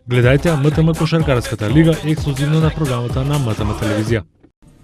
Гледајте МТМ Кошаркарската лига ексклузивно на програмата на МТМ телевизија.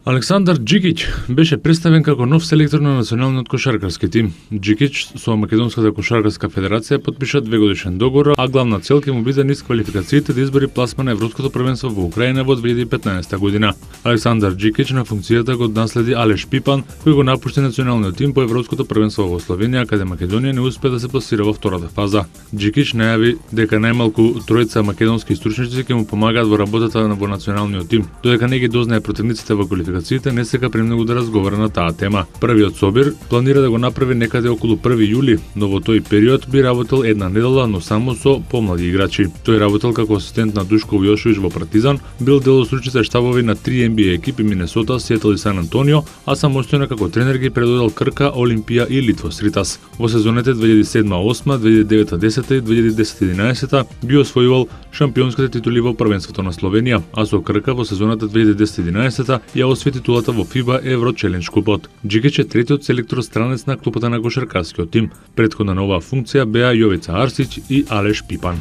Александар Џикиќ беше представен како нов селектор на националниот кошаркарски тим. Џикиќ со Македонската кошаркарска федерација потпиша 2-годишен договор, а главна цел ќе му биде низ квалификациите да избори пласма на Европското првенство во Украина во 2015 година. Александар Џикиќ на функцијата го наследи Алеш Пипан, кој го напушти националниот тим по Европското првенство во Словенија, каде Македонија не успе да се пласира во втората фаза. Џикиќ најави дека најмалку тројца македонски стручњаци ќе му помагаат во работата во националниот тим, додека не ги дознае противниците во квалификациите, не сека премногу да разговара на таа тема. Првиот собир планира да го направи некаде околу 1 јули, но во тој период би работел една недела, но само со помлади играчи. Тој работел како асистент на Душко Јошовиќ во Партизан, бил дел од стручните штабови на 3 NBA екипи Минесота, Сиетл и Сан Антонио, а самостојно како тренер ги предводел Крка, Олимпија и Литвос Ритас. Во сезоните 2007-8, 2009-10 и 2010-11 би освојувал шампионските титули во првенството на Словенија, а со Крка во сезоната 2010-11 ја освои титулата во FIBA Евро Челендж купот. Џикиќ е третиот селектор странец на клупата на кошаркарскиот тим. Претходна на оваа функција беа Јовица Арсиќ и Алеш Пипан.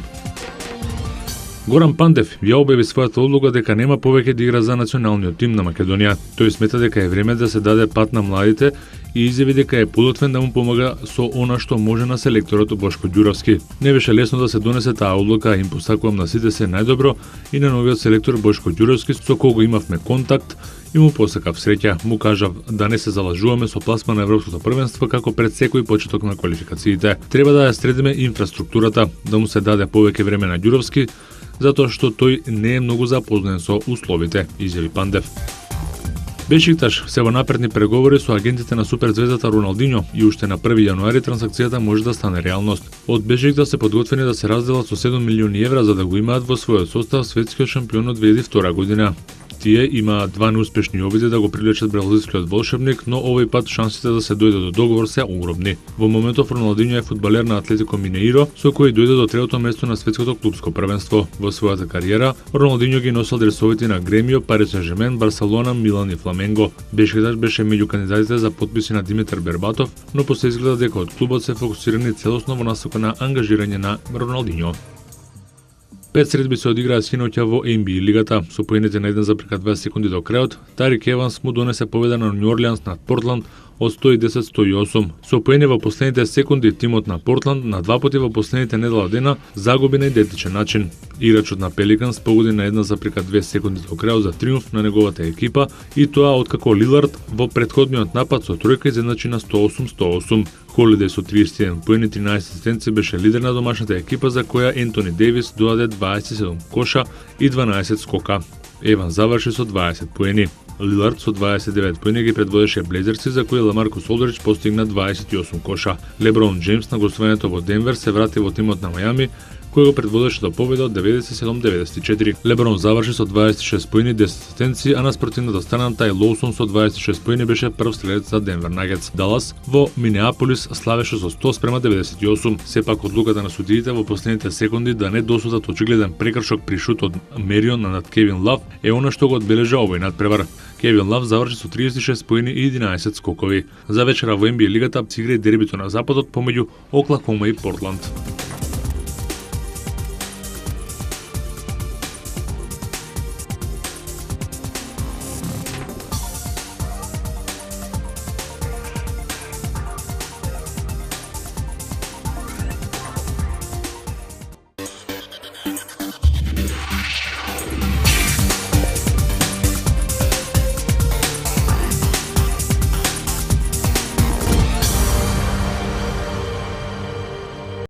Горан Пандев ја објави својата одлука дека нема повеќе да игра за националниот тим на Македонија. Тој смета дека е време да се даде пат на младите и изјави дека е подготвен да му помага со она што може на селекторот Бошко Ѓуровски. Не беше лесно да се донесе таа одлука, им посакувам на сите се најдобро и на новиот селектор Бошко Ѓуровски, со кого имавме контакт и му посакав среќа. Му кажав да не се залажуваме со пласма на Европското првенство како пред секој почеток на квалификациите. Треба да ја средиме инфраструктурата, да му се даде повеќе време на Ѓуровски, затоа што тој не е многу запознат со условите, изјави Пандев. Бешикташ се во напредни преговори со агентите на суперзвездата Роналдиньо и уште на 1 јануари трансакцијата може да стане реалност. Од Бешикташ се подготвени да се разделат со 7 милиони евра за да го имаат во својот состав светскиот шампион од 2002 година. Тие има два неуспешни обиди да го привлечат бразилскиот волшебник, но овој пат шансите да се дојде до договор се огромни. Во моментов Роналдиньо е фудбалер на Атлетико Минеиро, со кој дојде до третото место на светското клупско првенство. Во својата кариера Роналдиньо ги носел дресовите на Гремио, Пари Сен-Жермен, Барселона, Милан и Фламенго. Бешикташ беше меѓу кандидатите за подписи на Димитар Бербатов, но после изгледа дека од клубот се фокусирани целосно во насока на ангажирање на Роналдиньо. 5 средби се одиграа синоќа во NBA лигата. Со поените на 1,2 секунди до крајот, Тарик Еванс му донесе победа на Нью Орлеанс над Портланд од 110-108. Со поени во последните секунди, тимот на Портланд на два пати во последните недела дена загуби на идентичен начин. Играчот на Пеликанс погоди на 1,2 секунди до крајот за триумф на неговата екипа, и тоа откако Лилард во претходниот напад со тројка изедначи на 108-108. Холидеј со 31 поени, 13 асистенци беше лидер на домашната екипа, за која Ентони Девис додаде 27 коша и 12 скока. Еван заврши со 20 поени. Лилард со 29 поени ги предводеше Блейзерси, за кои Ламаркус Олдрич постигна 28 коша. Леброн Џејмс на гостувањето во Денвер се врати во тимот на Мајами, кој го предводеше до победа од 97-94. Леброн заврши со 26 поени, 10 асистенци, а на спротивната страна Тај Лоусон со 26 поени беше прв стрелец за Денвер Нагетс. Далас во Минеаполис славеше со 100:98. Сепак одлуката на судиите во последните секунди да не досудат очигледен прекршок при шут од Мерион над Кевин Лав е она што го одбележа овој надпревар. Кевин Лав заврши со 36 поени и 11 скокови. За вечера во NBA лигата се игра дербито на западот помеѓу Оклахома и Портланд.